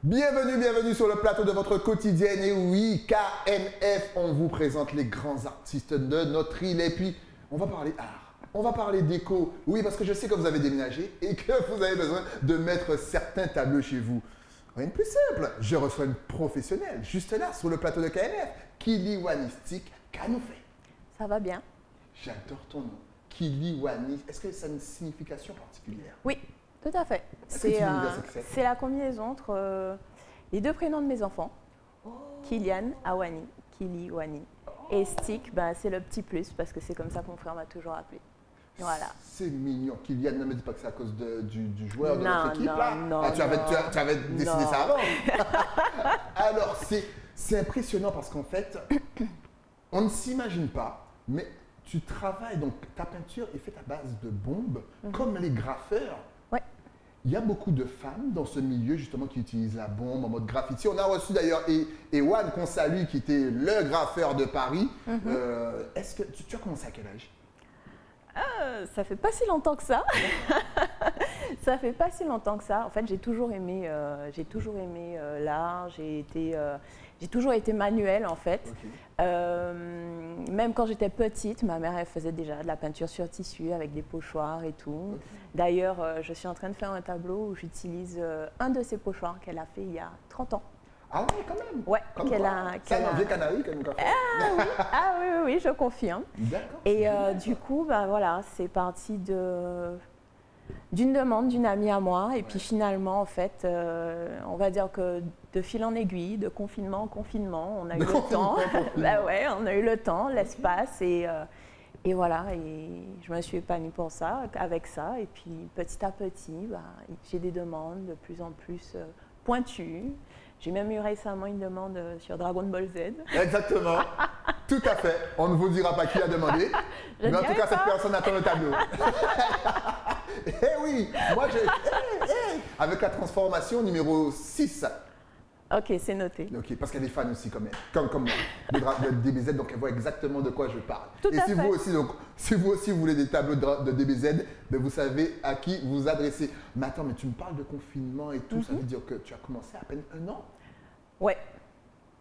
Bienvenue sur le plateau de votre quotidienne. Et oui, KNF, on vous présente les grands artistes de notre île. Et puis, on va parler art, on va parler déco. Oui, parce que je sais que vous avez déménagé et que vous avez besoin de mettre certains tableaux chez vous. Rien de plus simple, je reçois une professionnelle, juste là, sur le plateau de KNF, Kiliwani Stick Kanoufé. Ça va bien. J'adore ton nom, Kiliwani. Est-ce que ça a une signification particulière? Oui, tout à fait. C'est la combinaison entre les deux prénoms de mes enfants, Kilian, Awani, Kiliwani. Et Stick, ben, c'est le petit plus parce que c'est comme ça que mon frère m'a toujours appelé. Voilà. C'est mignon. Kilian, ne me dis pas que c'est à cause du joueur de notre équipe non, là. Non, tu avais décidé ça avant. Alors, c'est impressionnant parce qu'en fait, on ne s'imagine pas, mais tu travailles, donc ta peinture est faite à base de bombes, comme les graffeurs. Ouais. Il y a beaucoup de femmes dans ce milieu justement qui utilisent la bombe en mode graffiti. On a reçu d'ailleurs Ewan qu'on salue, qui était le graffeur de Paris. Est-ce que tu as commencé à quel âge? Ça fait pas si longtemps que ça. Ça fait pas si longtemps que ça. En fait, j'ai toujours aimé l'art. J'ai toujours été manuelle en fait. Okay. Même quand j'étais petite, ma mère elle faisait déjà de la peinture sur tissu avec des pochoirs et tout. Okay. D'ailleurs, je suis en train de faire un tableau où j'utilise un de ces pochoirs qu'elle a fait il y a 30 ans. Ah oui, quand même. Ouais, c'est un vieux canari qu'elle nous a fait. Oui, je confirme. D'accord. Et du coup, ben, voilà, c'est parti d'une demande d'une amie à moi. Et puis finalement, en fait, on va dire que de fil en aiguille, de confinement en confinement, on a eu le temps. Ben ouais, on a eu le temps, l'espace. Et voilà, et je me suis épanouie pour ça, avec ça. Et puis petit à petit, ben, j'ai des demandes de plus en plus pointues. J'ai même eu récemment une demande sur Dragon Ball Z. Exactement, tout à fait. On ne vous dira pas qui a demandé, mais en tout cas, cette personne attend le tableau. Eh oui, moi, avec la transformation numéro 6. Ok, c'est noté. Ok, parce qu'elle est fan aussi, comme moi, de DBZ, donc elle voit exactement de quoi je parle. Tout Et à si fait. si vous aussi vous voulez des tableaux de DBZ, ben vous savez à qui vous adresser. Mais attends, mais tu me parles de confinement et tout, ça veut dire que tu as commencé à peine 1 an? Ouais.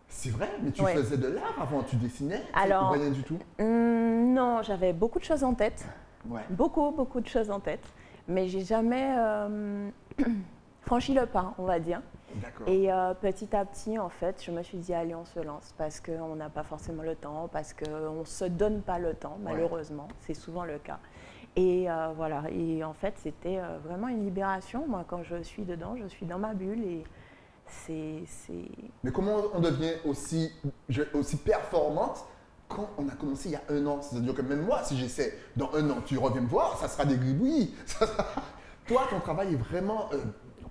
C'est vrai, mais tu faisais de l'art avant, tu dessinais? Alors, rien du tout? Non, j'avais beaucoup de choses en tête. Ouais. Beaucoup de choses en tête. Mais j'ai jamais franchi le pas, on va dire. D'accord. Et petit à petit, en fait, je me suis dit, allez, on se lance parce qu'on n'a pas forcément le temps, parce qu'on ne se donne pas le temps, malheureusement. C'est souvent le cas. Et voilà. Et en fait, c'était vraiment une libération. Moi, quand je suis dedans, je suis dans ma bulle et c'est... Mais comment on devient aussi performante quand on a commencé il y a 1 an? C'est-à-dire que même moi, si j'essaie dans 1 an, tu reviens me voir, ça sera des gribouillis. Toi, ton travail est vraiment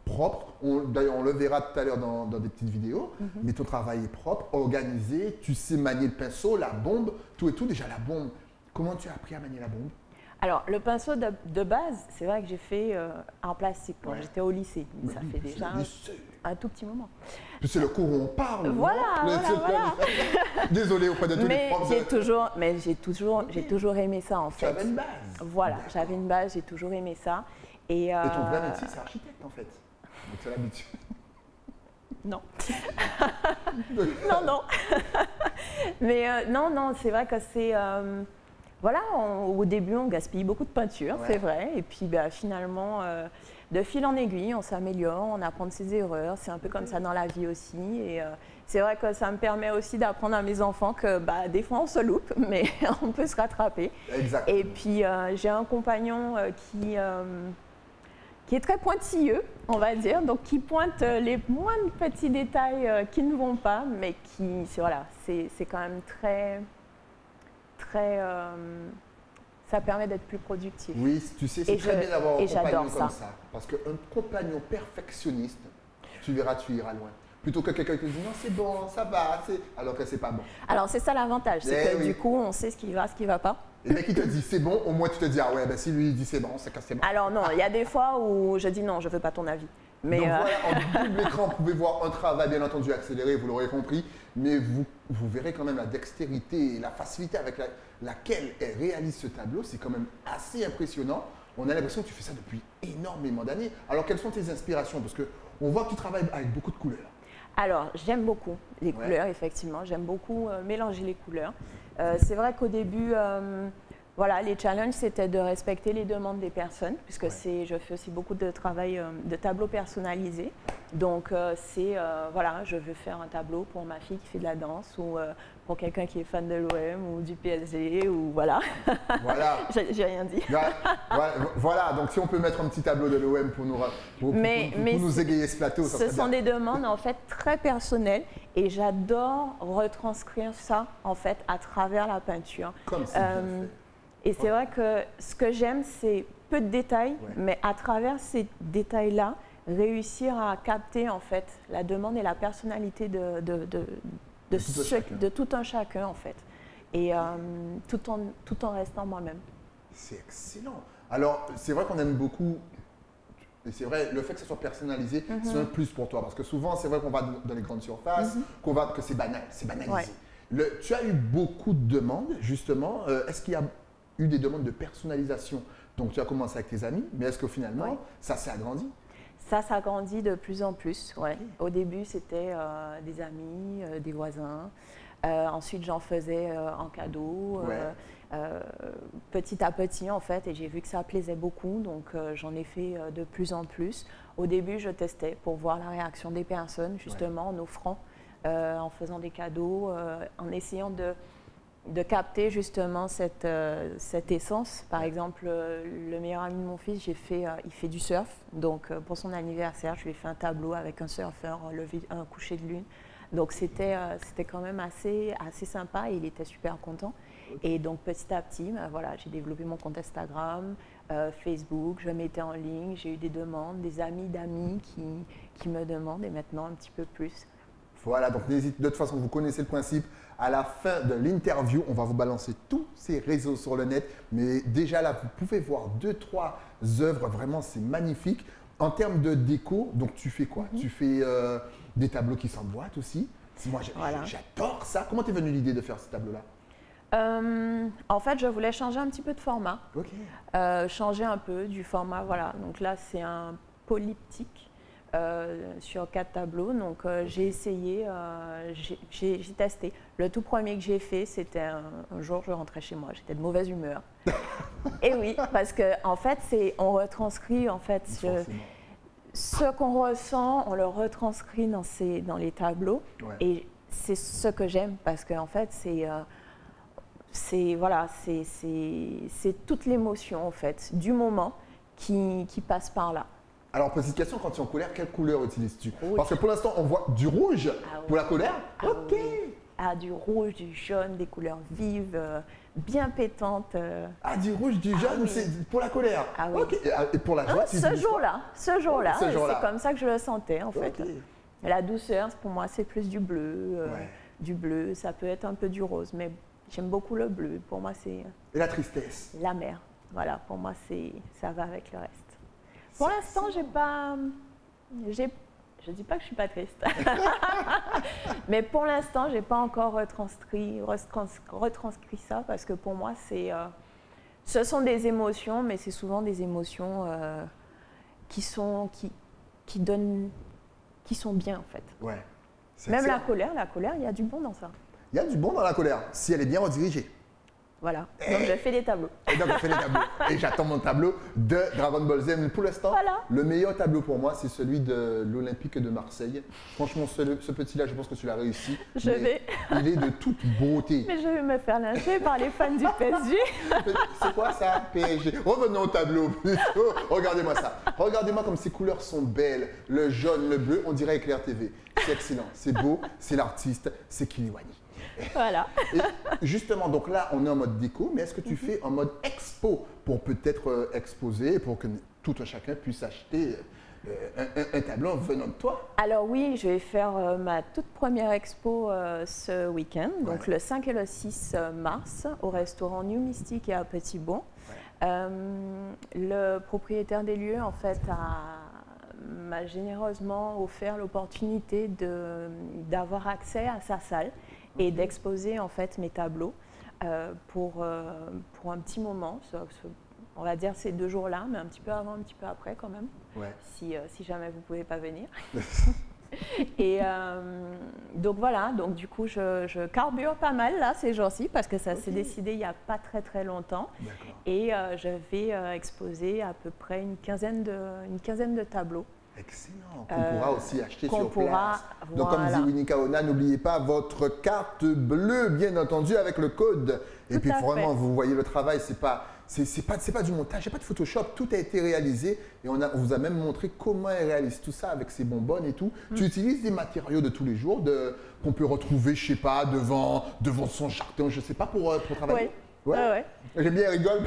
propre. D'ailleurs, on le verra tout à l'heure dans des petites vidéos. Mais ton travail est propre, organisé. Tu sais manier le pinceau, la bombe, tout et tout. Déjà, la bombe, comment tu as appris à manier la bombe? Alors, le pinceau de base, c'est vrai que j'ai fait en plastique quand j'étais au lycée. Mais ça fait déjà un tout petit moment. C'est le cours où on parle. Voilà. Désolé auprès de tous les profs. Mais j'ai toujours aimé ça en fait. Tu avais une base. Voilà, j'avais une base, j'ai toujours aimé ça. Et ton vrai métier, c'est architecte en fait. Donc c'est l'habitude. Non. non. Mais non, c'est vrai que c'est... Voilà, au début, on gaspille beaucoup de peinture, c'est vrai. Et puis finalement, de fil en aiguille, on s'améliore, on apprend de ses erreurs. C'est un peu comme ça dans la vie aussi. Et c'est vrai que ça me permet aussi d'apprendre à mes enfants que des fois, on se loupe, mais on peut se rattraper. Exactement. Et puis, j'ai un compagnon qui est très pointilleux, on va dire, donc qui pointe les moindres petits détails qui ne vont pas, mais qui, c'est quand même très... ça permet d'être plus productif. Oui, tu sais, c'est très bien d'avoir un compagnon comme ça. Parce qu'un compagnon perfectionniste, tu verras, tu iras loin. Plutôt que quelqu'un qui dit non, c'est bon, ça va, alors que c'est pas bon. Alors c'est ça l'avantage, c'est que du coup, on sait ce qui va pas. Le mec qui te dit c'est bon, au moins tu te dis ah ouais, si lui il dit c'est bon, c'est que c'est bon. Alors non, il y a des fois où je dis non, je veux pas ton avis. Mais donc voilà, en double écran, vous pouvez voir un travail bien entendu accéléré, vous l'aurez compris, mais vous verrez quand même la dextérité et la facilité avec laquelle elle réalise ce tableau, c'est quand même assez impressionnant. On a l'impression que tu fais ça depuis énormément d'années. Alors quelles sont tes inspirations? Parce que On voit que tu travailles avec beaucoup de couleurs. Alors, j'aime beaucoup les couleurs, effectivement. J'aime beaucoup mélanger les couleurs. C'est vrai qu'au début, voilà, les challenges, c'était de respecter les demandes des personnes, puisque je fais aussi beaucoup de travail de tableaux personnalisés. Donc, voilà, je veux faire un tableau pour ma fille qui fait de la danse ou pour quelqu'un qui est fan de l'OM ou du PSG ou voilà. Voilà. J'ai rien dit. Voilà, donc si on peut mettre un petit tableau de l'OM pour nous égayer ce plateau, ça ce sont des demandes en fait très personnelles et j'adore retranscrire ça en fait à travers la peinture. Comme c'est bien fait. Et c'est vrai que ce que j'aime, c'est peu de détails, mais à travers ces détails-là, réussir à capter en fait la demande et la personnalité de tout un chacun en fait, et tout en restant moi-même. C'est excellent. Alors, c'est vrai qu'on aime beaucoup, et c'est vrai, le fait que ce soit personnalisé, c'est un plus pour toi, parce que souvent, c'est vrai qu'on va dans les grandes surfaces, que c'est banal, c'est banalisé. Tu as eu beaucoup de demandes, justement. Est-ce qu'il y a eu des demandes de personnalisation? Donc, tu as commencé avec tes amis, mais est-ce que finalement, ça s'est agrandi? Ça s'agrandit de plus en plus. Ouais. Au début, c'était des amis, des voisins. Ensuite, j'en faisais en cadeau, petit à petit en fait, et j'ai vu que ça plaisait beaucoup, donc j'en ai fait de plus en plus. Au début, je testais pour voir la réaction des personnes, justement en offrant, en faisant des cadeaux, en essayant de capter justement cette essence. Par exemple, le meilleur ami de mon fils, il fait du surf. Donc, pour son anniversaire, je lui ai fait un tableau avec un surfeur, un coucher de lune. Donc, c'était quand même assez sympa et il était super content. Et donc, petit à petit, voilà, j'ai développé mon compte Instagram, Facebook, je mettais en ligne, j'ai eu des demandes, des amis d'amis qui me demandent et maintenant un petit peu plus. Voilà, donc n'hésitez, de toute façon, vous connaissez le principe. À la fin de l'interview, on va vous balancer tous ces réseaux sur le net. Mais déjà là, vous pouvez voir 2-3 œuvres. Vraiment, c'est magnifique. En termes de déco, donc tu fais quoi? Tu fais des tableaux qui s'emboîtent aussi. Moi, j'adore ça. Comment t'es venue l'idée de faire ce tableau-là? En fait, je voulais changer un petit peu de format. Changer un peu du format, voilà. Donc là, c'est un polyptyque. Sur 4 tableaux, donc j'ai essayé, j'ai testé. Le tout premier que j'ai fait, c'était un jour, je rentrais chez moi, j'étais de mauvaise humeur. Et oui, parce que en fait, on retranscrit en fait ce qu'on ressent, on le retranscrit dans les tableaux, et c'est ce que j'aime parce que en fait, c'est toute l'émotion en fait du moment qui passe par là. Alors, petite question, quand tu es en colère, quelle couleur utilises-tu? Parce que pour l'instant, on voit du rouge pour la colère. Du rouge, du jaune, des couleurs vives, bien pétantes. Du rouge, du jaune, c'est pour la colère. Et pour la joie, ce jour-là, c'est comme ça que je le sentais en fait. La douceur, pour moi, c'est plus du bleu. Du bleu, ça peut être un peu du rose, mais j'aime beaucoup le bleu. Pour moi, c'est… Et la tristesse? La mer. Voilà, pour moi, ça va avec le reste. Pour l'instant, je dis pas que je suis pas triste, mais pour l'instant, j'ai pas encore retranscrit ça parce que pour moi, ce sont des émotions, mais c'est souvent des émotions qui sont bien en fait. Même la colère, il y a du bon dans ça. Il y a du bon dans la colère si elle est bien redirigée. Voilà, donc je fais des tableaux. Et j'attends mon tableau de Dragon Ball Z. Mais pour l'instant, le meilleur tableau pour moi, c'est celui de l'Olympique de Marseille. Franchement, ce petit-là, je pense que tu l'as réussi. Il est de toute beauté. Mais je vais me faire lyncher par les fans du PSG. C'est quoi ça, PSG? Revenons au tableau plutôt. Regardez-moi ça. Regardez-moi comme ces couleurs sont belles. Le jaune, le bleu, on dirait Éclair TV. C'est excellent, c'est beau, c'est l'artiste, c'est Kiliwani. Voilà. Et justement, donc là, on est en mode déco, mais est-ce que tu fais en mode expo pour peut-être exposer, pour que tout un chacun puisse acheter un tableau venant de toi? Alors oui, je vais faire ma toute première expo ce week-end, donc le 5 et le 6 mars, au restaurant New Mystique et à Petit-Bon. Le propriétaire des lieux, en fait, m'a généreusement offert l'opportunité d'avoir accès à sa salle et d'exposer en fait mes tableaux pour un petit moment, on va dire ces 2 jours-là, mais un petit peu avant, un petit peu après quand même, Ouais. si jamais vous ne pouvez pas venir. Et donc voilà, donc du coup je carbure pas mal là ces jours-ci parce que ça s'est décidé il n'y a pas très longtemps. D'accord. Et je vais exposer à peu près une quinzaine de tableaux. Excellent. Qu'on pourra aussi acheter qu'on sur pourra, place. Donc, comme voilà. dit Winnie Kaona, n'oubliez pas votre carte bleue, bien entendu, avec le code. Et Tout puis, à vraiment, fait. vous voyez le travail, c'est pas du montage, il n'y a pas de Photoshop, tout a été réalisé. Et on vous a même montré comment elle réalise tout ça avec ses bonbonnes et tout. Tu utilises des matériaux de tous les jours qu'on peut retrouver, je sais pas, devant son jardin, je sais pas, pour travailler. Ouais. J'aime bien, elle rigole.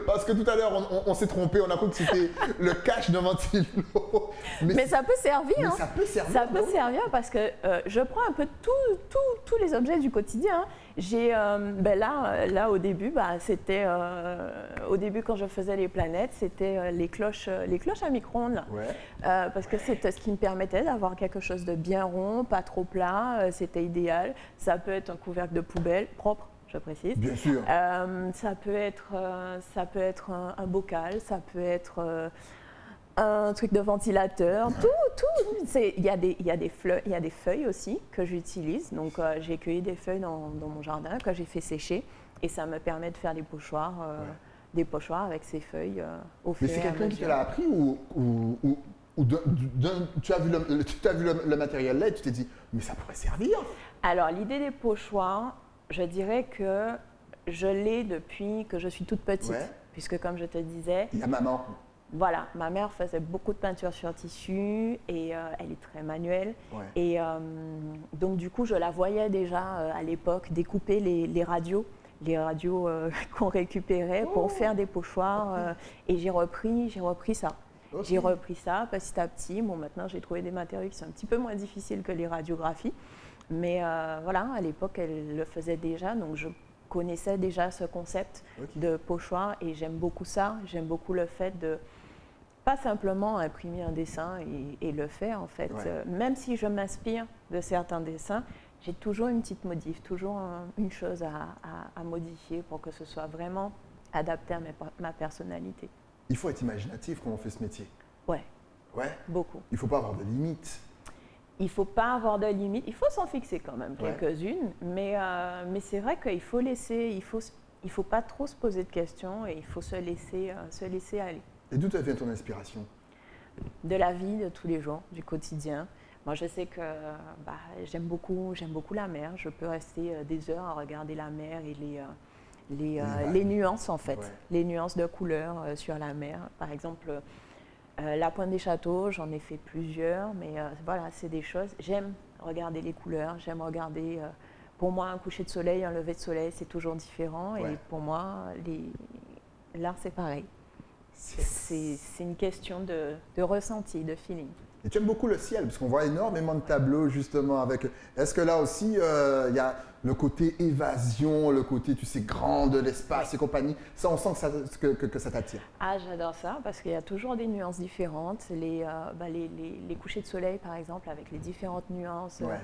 Parce que tout à l'heure, on s'est trompé, on a cru que c'était le cache de ventilo. Mais ça peut servir. Mais hein. ça peut servir. Ça peut servir parce que je prends un peu tous les objets du quotidien. J'ai là au début, c'était au début quand je faisais les planètes, c'était les cloches à micro-ondes. Là. Ouais. Parce que c'est ce qui me permettait d'avoir quelque chose de bien rond, pas trop plat. C'était idéal. Ça peut être un couvercle de poubelle propre. Je précise. Bien sûr. Ça peut être un bocal, ça peut être un truc de ventilateur, tout. Il y a des feuilles aussi que j'utilise. Donc j'ai cueilli des feuilles dans mon jardin que j'ai fait sécher et ça me permet de faire des pochoirs avec ces feuilles au fur Mais et c'est à quelqu'un qui te mesure. l'a appris ou tu as vu le matériel là et tu t'es dit, mais ça pourrait servir. Alors l'idée des pochoirs, je dirais que je l'ai depuis que je suis toute petite, Ouais. puisque comme je te disais, Il y a maman. voilà, ma mère faisait beaucoup de peinture sur tissu et elle est très manuelle. Ouais. Et donc du coup, je la voyais déjà à l'époque découper les radios qu'on récupérait pour faire des pochoirs. Et j'ai repris ça. Ok. J'ai repris ça petit à petit. Bon, maintenant, j'ai trouvé des matériaux qui sont un petit peu moins difficiles que les radiographies. Mais voilà, à l'époque, elle le faisait déjà. Donc, je connaissais déjà ce concept de pochoir et j'aime beaucoup ça. J'aime beaucoup le fait de pas simplement imprimer un dessin et le faire, en fait. Ouais. Même si je m'inspire de certains dessins, j'ai toujours une petite modif, toujours une chose à modifier pour que ce soit vraiment adapté à ma personnalité. Il faut être imaginatif quand on fait ce métier. Ouais, Ouais. beaucoup. Il ne faut pas avoir de limites. Il ne faut pas avoir de limites. Il faut s'en fixer quand même Ouais. quelques-unes, mais c'est vrai qu'il faut laisser, il faut pas trop se poser de questions et il faut se laisser aller. Et d'où vient ton inspiration? De la vie de tous les jours, du quotidien. Moi, je sais que j'aime beaucoup la mer. Je peux rester des heures à regarder la mer et les nuances, en fait. Ouais. Les nuances de couleurs sur la mer. Par exemple, la Pointe des Châteaux, j'en ai fait plusieurs, mais voilà, c'est des choses. J'aime regarder les couleurs, j'aime regarder. Pour moi, un coucher de soleil, un lever de soleil, c'est toujours différent. Ouais. Et pour moi, l'art, c'est pareil. C'est une question de ressenti, de feeling. Et tu aimes beaucoup le ciel, parce qu'on voit énormément de tableaux justement avec... Est-ce que là aussi, il y a le côté évasion, le côté, tu sais, grand de l'espace et compagnie? Ça, on sent que ça t'attire. Ah, j'adore ça, parce qu'il y a toujours des nuances différentes. Les couchers de soleil, par exemple, avec les différentes nuances, Ouais.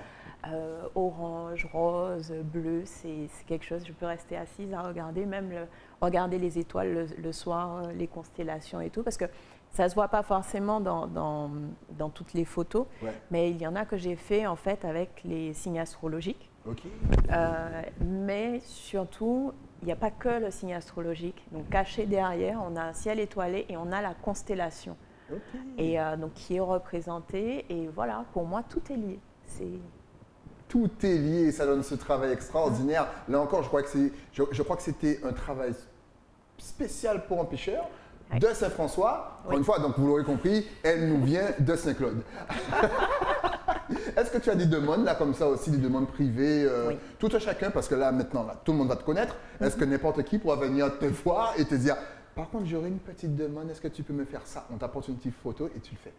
orange, rose, bleu, c'est quelque chose, je peux rester assise à regarder, même regarder les étoiles le soir, les constellations et tout, parce que ça ne se voit pas forcément dans toutes les photos, Ouais. mais il y en a que j'ai fait en fait avec les signes astrologiques. Ok. Mais surtout, il n'y a pas que le signe astrologique. Donc caché derrière, on a un ciel étoilé et on a la constellation. Ok. Et donc qui est représentée. Et voilà, pour moi, tout est lié. Tout est lié, ça donne ce travail extraordinaire. Là encore, je crois que c'était un travail spécial pour un pêcheur Oui. de Saint-François. Encore Oui. une fois, donc vous l'aurez compris, elle nous vient de Saint-Claude. Est-ce que tu as des demandes là comme ça aussi, des demandes privées, Oui. tout à chacun, parce que là maintenant, là, tout le monde va te connaître. Est-ce que n'importe qui pourra venir te voir et te dire, par contre, j'aurais une petite demande, est-ce que tu peux me faire ça? On t'apporte une petite photo et tu le fais.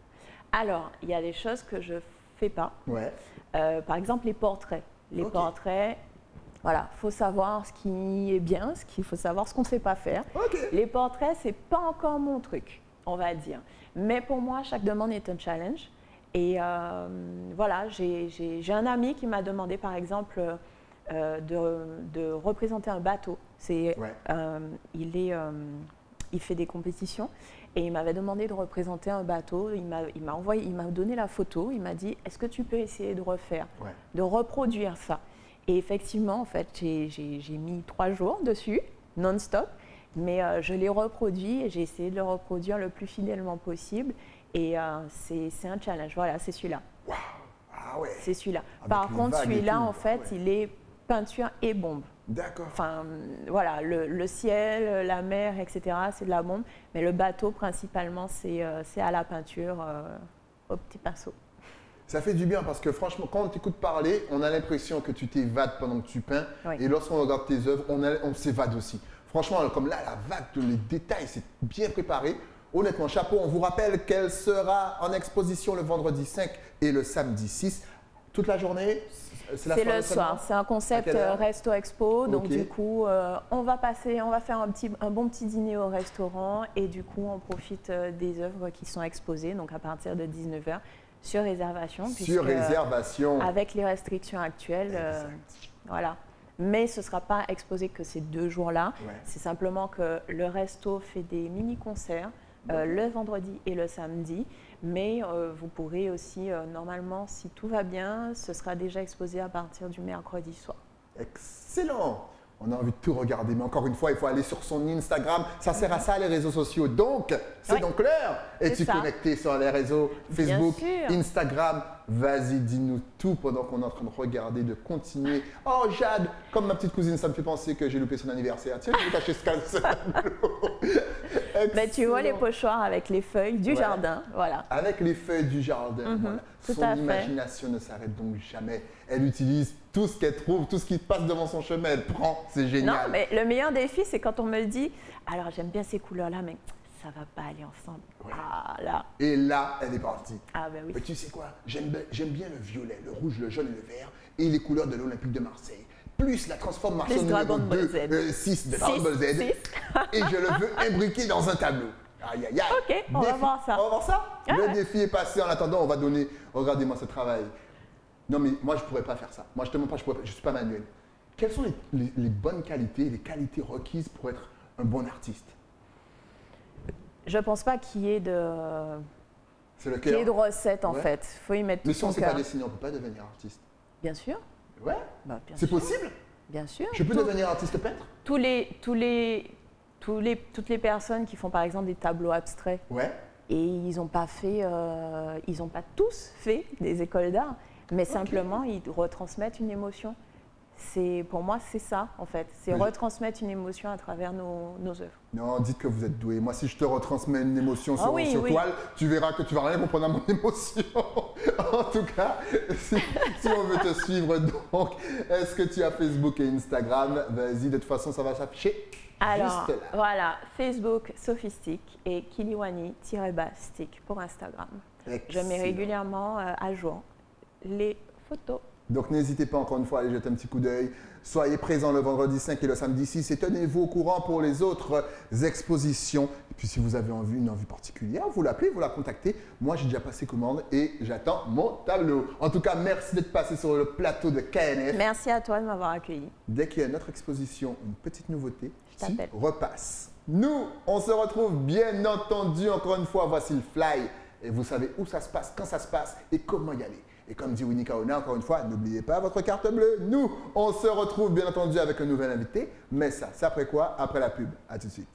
Alors, il y a des choses que je ne fais pas. Ouais. Par exemple, les portraits. Les Ok. portraits, voilà, il faut savoir ce qui est bien, il faut savoir ce qu'on ne sait pas faire. Ok. Les portraits, ce n'est pas encore mon truc, on va dire. Mais pour moi, chaque demande est un challenge. Et voilà, j'ai un ami qui m'a demandé, par exemple, de représenter un bateau. Ouais. Il fait des compétitions et il m'avait demandé de représenter un bateau. Il m'a donné la photo. Il m'a dit, est-ce que tu peux essayer de refaire, de reproduire ça? Et effectivement, en fait, j'ai mis 3 jours dessus, non-stop. Mais je l'ai reproduit et j'ai essayé de le reproduire le plus fidèlement possible. Et c'est un challenge. Voilà, c'est celui-là. Waouh! Ah ouais. C'est celui-là. Avec Par les contre, vagues et celui-là, tout. en fait, il est peinture et bombe. D'accord. Enfin, voilà, le ciel, la mer, etc., c'est de la bombe. Mais le bateau, principalement, c'est à la peinture, au petit pinceau. Ça fait du bien parce que franchement, quand on t'écoute parler, on a l'impression que tu t'évades pendant que tu peins. Oui. Et lorsqu'on regarde tes œuvres, on s'évade aussi. Franchement, comme là, la vague, les détails, c'est bien préparé. Honnêtement, chapeau. On vous rappelle qu'elle sera en exposition le vendredi 5 et le samedi 6. Toute la journée? C'est le soir. C'est un concept resto expo. Donc du coup, on va faire un bon petit dîner au restaurant et du coup, on profite des œuvres qui sont exposées. Donc à partir de 19h sur réservation. Sur réservation. Avec les restrictions actuelles, voilà. Mais ce ne sera pas exposé que ces 2 jours-là. Ouais. C'est simplement que le resto fait des mini-concerts le vendredi et le samedi. Mais vous pourrez aussi, normalement, si tout va bien, ce sera déjà exposé à partir du mercredi soir. Excellent! On a envie de tout regarder, mais encore une fois, il faut aller sur son Instagram. Ça sert à ça, les réseaux sociaux. Donc, c'est donc l'heure. Es-tu connecté sur les réseaux Facebook, Instagram? Vas-y, dis-nous tout pendant qu'on est en train de regarder, de continuer. Oh, Jade, comme ma petite cousine, ça me fait penser que j'ai loupé son anniversaire. Tiens, je vais cacher ce cadeau. Ben, tu vois les pochoirs avec les feuilles du jardin, voilà. Avec les feuilles du jardin, voilà. Son imagination ne s'arrête donc jamais. Elle utilise tout ce qu'elle trouve, tout ce qui passe devant son chemin, elle prend, c'est génial. Non, mais le meilleur défi, c'est quand on me dit, alors j'aime bien ces couleurs-là, mais ça va pas aller ensemble. Ouais. Ah là. Et là, elle est partie. Ah ben oui. Mais tu sais quoi, j'aime bien le violet, le rouge, le jaune et le vert, et les couleurs de l'Olympique de Marseille. Plus la transformation numéro 6 de Dragon Ball Z. Et je le veux imbriqué dans un tableau. Aïe, aïe, aïe. Ok, on va voir ça. On va voir ça? Le défi est passé. En attendant, on va donner. Regardez-moi ce travail. Non, mais moi, je ne pourrais pas faire ça. Moi, je ne suis pas manuel. Quelles sont les bonnes qualités, les qualités requises pour être un bon artiste? Je ne pense pas qu'il y ait de recette, en fait. Il faut y mettre tout son cœur. Mais si on ne sait pas dessiner, on ne peut pas devenir artiste. Bien sûr. Ouais. Bah, c'est possible? Bien sûr. Je peux devenir artiste peintre? Toutes les personnes qui font par exemple des tableaux abstraits, et ils n'ont pas tous fait des écoles d'art, mais simplement ils retransmettent une émotion. Pour moi, c'est ça en fait, c'est retransmettre une émotion à travers nos œuvres. Non, dites que vous êtes doué. Moi, si je te retransmets une émotion sur toile, tu verras que tu vas rien comprendre à mon émotion. En tout cas, si on veut te suivre, donc, est-ce que tu as Facebook et Instagram? Vas-y, de toute façon, ça va s'afficher. Alors, juste là. Voilà, Facebook Sophistique et Kiliwani-Stick pour Instagram. Excellent. Je mets régulièrement à jour les photos. Donc n'hésitez pas encore une fois à aller jeter un petit coup d'œil. Soyez présents le vendredi 5 et le samedi 6 et tenez-vous au courant pour les autres expositions. Et puis si vous avez une envie particulière, vous l'appelez, vous la contactez. Moi j'ai déjà passé commande et j'attends mon tableau. En tout cas, merci d'être passé sur le plateau de KNF. Merci à toi de m'avoir accueilli. Dès qu'il y a notre exposition, une petite nouveauté, tu repasses. Nous, on se retrouve bien entendu encore une fois. Voici le Fly. Et vous savez où ça se passe, quand ça se passe et comment y aller. Et comme dit Winnie Kaona, encore une fois, n'oubliez pas votre carte bleue. Nous, on se retrouve bien entendu avec un nouvel invité. Mais ça, c'est après quoi? Après la pub. À tout de suite.